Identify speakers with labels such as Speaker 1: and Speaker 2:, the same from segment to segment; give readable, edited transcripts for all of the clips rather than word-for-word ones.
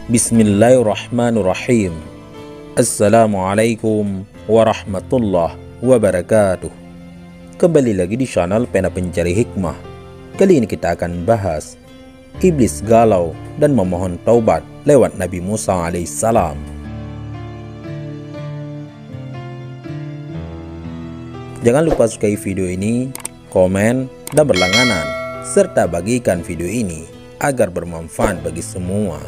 Speaker 1: Bismillahirrahmanirrahim. Assalamualaikum warahmatullahi wabarakatuh. Kembali lagi di channel Pena Pencari Hikmah. Kali ini kita akan bahas iblis galau dan memohon taubat lewat Nabi Musa alaihissalam. Jangan lupa sukai video ini, komen, dan berlangganan, serta bagikan video ini agar bermanfaat bagi semua.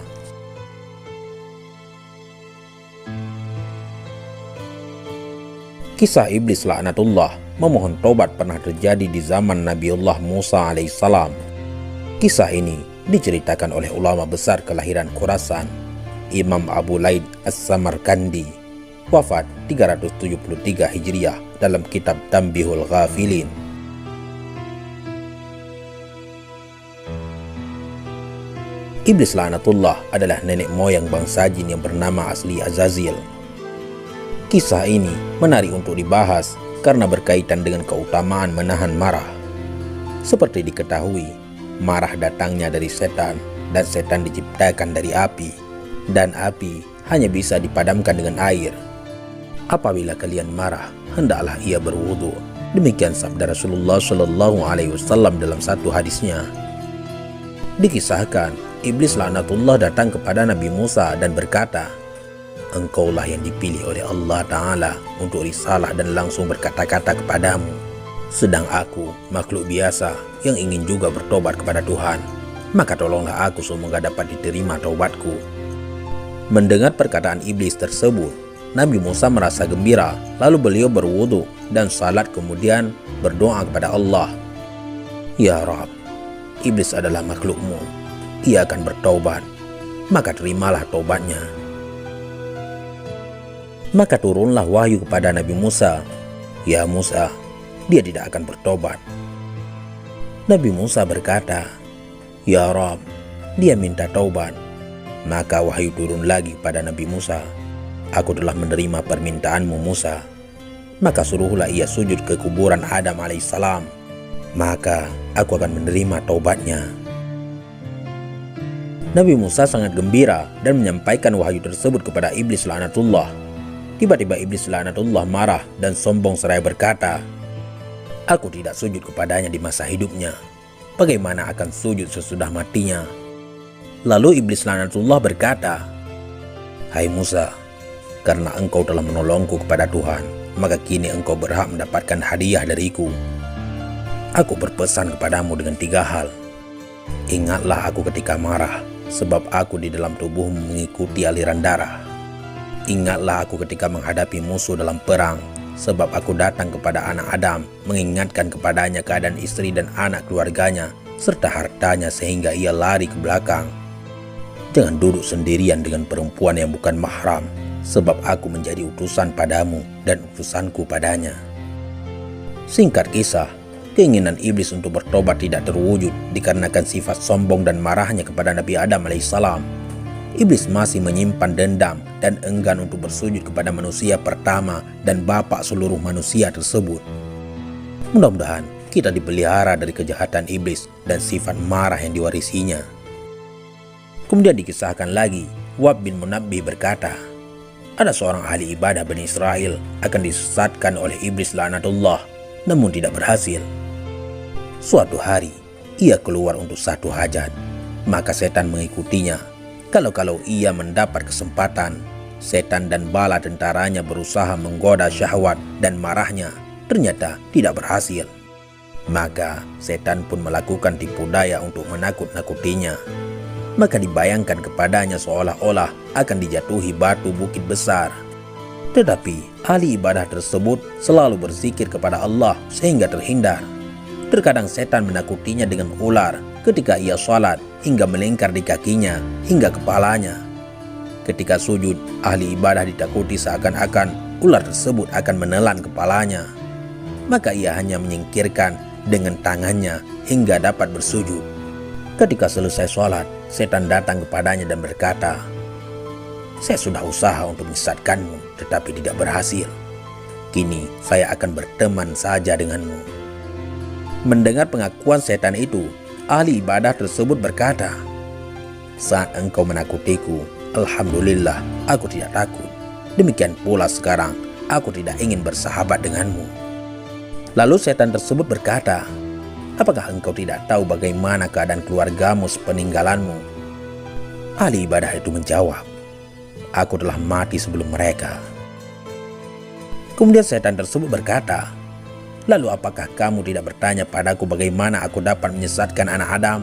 Speaker 1: Kisah iblis laknatullah memohon taubat pernah terjadi di zaman Nabiullah Musa alaihissalam. Kisah ini diceritakan oleh ulama besar kelahiran Khurasan, Imam Abu Laid As-Samarkandi, wafat 373 Hijriah dalam kitab Tanbihul Ghafilin. Iblis laknatullah adalah nenek moyang bangsa jin yang bernama asli Azazil. Kisah ini menarik untuk dibahas karena berkaitan dengan keutamaan menahan marah. Seperti diketahui, marah datangnya dari setan dan setan diciptakan dari api, dan api hanya bisa dipadamkan dengan air. Apabila kalian marah, hendaklah ia berwudu. Demikian sabda Rasulullah Shallallahu Alaihi Wasallam dalam satu hadisnya. Dikisahkan, iblis laknatullah datang kepada Nabi Musa dan berkata, "Engkaulah yang dipilih oleh Allah Ta'ala untuk risalah dan langsung berkata-kata kepadamu. Sedang aku, makhluk biasa yang ingin juga bertobat kepada Tuhan. Maka tolonglah aku semoga dapat diterima taubatku." Mendengar perkataan iblis tersebut, Nabi Musa merasa gembira, lalu beliau berwudu dan salat kemudian berdoa kepada Allah. "Ya Rabb, iblis adalah makhlukmu. Ia akan bertaubat, maka terimalah taubatnya." Maka turunlah wahyu kepada Nabi Musa, "Ya Musa, dia tidak akan bertobat." Nabi Musa berkata, "Ya Rabb, dia minta taubat." Maka wahyu turun lagi kepada Nabi Musa, "Aku telah menerima permintaanmu Musa, maka suruhlah ia sujud ke kuburan Adam alaihissalam, maka aku akan menerima taubatnya." Nabi Musa sangat gembira dan menyampaikan wahyu tersebut kepada iblis laknatullah. Tiba-tiba iblis laknatullah marah dan sombong seraya berkata, "Aku tidak sujud kepadanya di masa hidupnya. Bagaimana akan sujud sesudah matinya?" Lalu iblis laknatullah berkata, "Hai Musa, karena engkau telah menolongku kepada Tuhan, maka kini engkau berhak mendapatkan hadiah dariku. Aku berpesan kepadamu dengan 3 hal. Ingatlah aku ketika marah, sebab aku di dalam tubuhmu mengikuti aliran darah. Ingatlah aku ketika menghadapi musuh dalam perang, sebab aku datang kepada anak Adam, mengingatkan kepadanya keadaan istri dan anak keluarganya, serta hartanya sehingga ia lari ke belakang. Jangan duduk sendirian dengan perempuan yang bukan mahram, sebab aku menjadi utusan padamu dan utusanku padanya." Singkat kisah, keinginan iblis untuk bertobat tidak terwujud dikarenakan sifat sombong dan marahnya kepada Nabi Adam alaihissalam. Iblis masih menyimpan dendam dan enggan untuk bersujud kepada manusia pertama dan bapak seluruh manusia tersebut. Mudah-mudahan kita dipelihara dari kejahatan iblis dan sifat marah yang diwarisinya. Kemudian dikisahkan lagi, Wahb bin Munabbih berkata, ada seorang ahli ibadah Bani Israel akan disesatkan oleh iblis laknatullah, namun tidak berhasil. Suatu hari, ia keluar untuk satu hajat, maka setan mengikutinya. Kalau ia mendapat kesempatan, setan dan bala tentaranya berusaha menggoda syahwat dan marahnya, ternyata tidak berhasil. Maka setan pun melakukan tipu daya untuk menakut-nakutinya. Maka dibayangkan kepadanya seolah-olah akan dijatuhi batu bukit besar. Tetapi ahli ibadah tersebut selalu berzikir kepada Allah sehingga terhindar. Terkadang setan menakutinya dengan ular ketika ia sholat hingga melingkar di kakinya hingga kepalanya. Ketika sujud, ahli ibadah ditakuti seakan-akan ular tersebut akan menelan kepalanya. Maka ia hanya menyingkirkan dengan tangannya hingga dapat bersujud. Ketika selesai sholat, setan datang kepadanya dan berkata, "Saya sudah usaha untuk menyesatkanmu tetapi tidak berhasil. Kini saya akan berteman saja denganmu." Mendengar pengakuan setan itu, ahli ibadah tersebut berkata, "Saat engkau menakutiku, Alhamdulillah, aku tidak takut. Demikian pula sekarang, aku tidak ingin bersahabat denganmu. Lalu setan tersebut berkata, apakah engkau tidak tahu bagaimana keadaan keluargamu sepeninggalanmu? Ahli ibadah itu menjawab, aku telah mati sebelum mereka. Kemudian setan tersebut berkata, lalu apakah kamu tidak bertanya padaku bagaimana aku dapat menyesatkan anak Adam?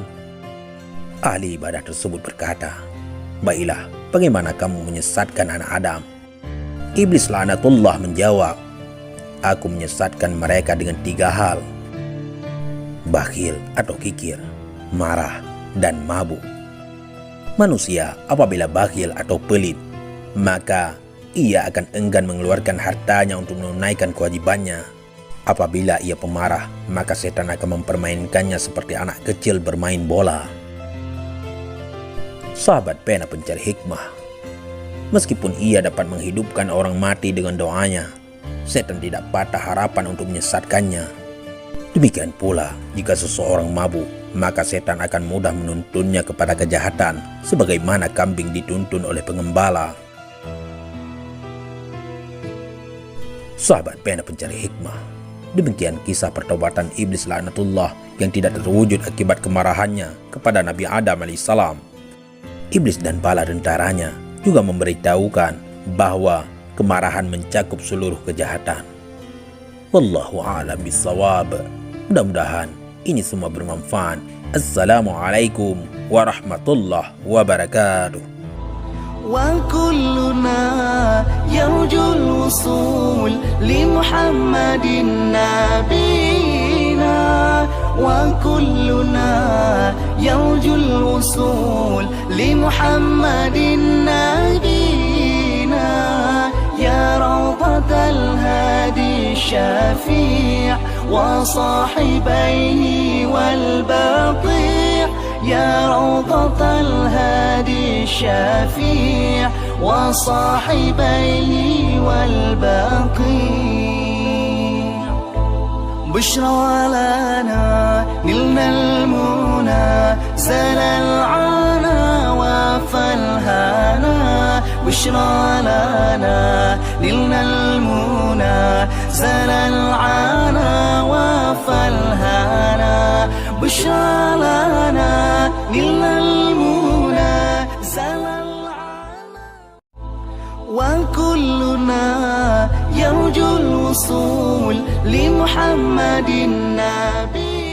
Speaker 1: Ahli ibadah tersebut berkata, baiklah, bagaimana kamu menyesatkan anak Adam? Iblis laknatullah menjawab, aku menyesatkan mereka dengan 3 hal. Bakhil atau kikir, marah, dan mabuk. Manusia apabila bakhil atau pelit, maka ia akan enggan mengeluarkan hartanya untuk menunaikan kewajibannya. Apabila ia pemarah, maka setan akan mempermainkannya seperti anak kecil bermain bola. Sahabat pena pencari hikmah, meskipun ia dapat menghidupkan orang mati dengan doanya, setan tidak patah harapan untuk menyesatkannya. Demikian pula, jika seseorang mabuk, maka setan akan mudah menuntunnya kepada kejahatan, sebagaimana kambing dituntun oleh pengembala. Sahabat pena pencari hikmah, demikian kisah pertobatan iblis laknatullah yang tidak terwujud akibat kemarahannya kepada Nabi Adam alaihissalam. Iblis dan bala tentaranya juga memberitahukan bahwa kemarahan mencakup seluruh kejahatan. Wallahu a'lam bishawab. Mudah-mudahan ini semua bermanfaat. Assalamualaikum warahmatullahi wabarakatuh. Wa kulluna yarjul wusul li Muhammadin nabiyina wa kulluna yarjul wusul li Muhammadin nabiyina ya rawdatal hadi syafi' wa sahibaihi wal baqi' ya rawdatal hadi syafi' wa sahibaihi wal baqi' بشرى لنا نلنا المنى زال العنا وفالهنا بشرى لنا نلنا المنى زال العنا وفالهنا بشرى لنا نلنا المنى زال وكلنا يرجو الوصول لمحمد النبي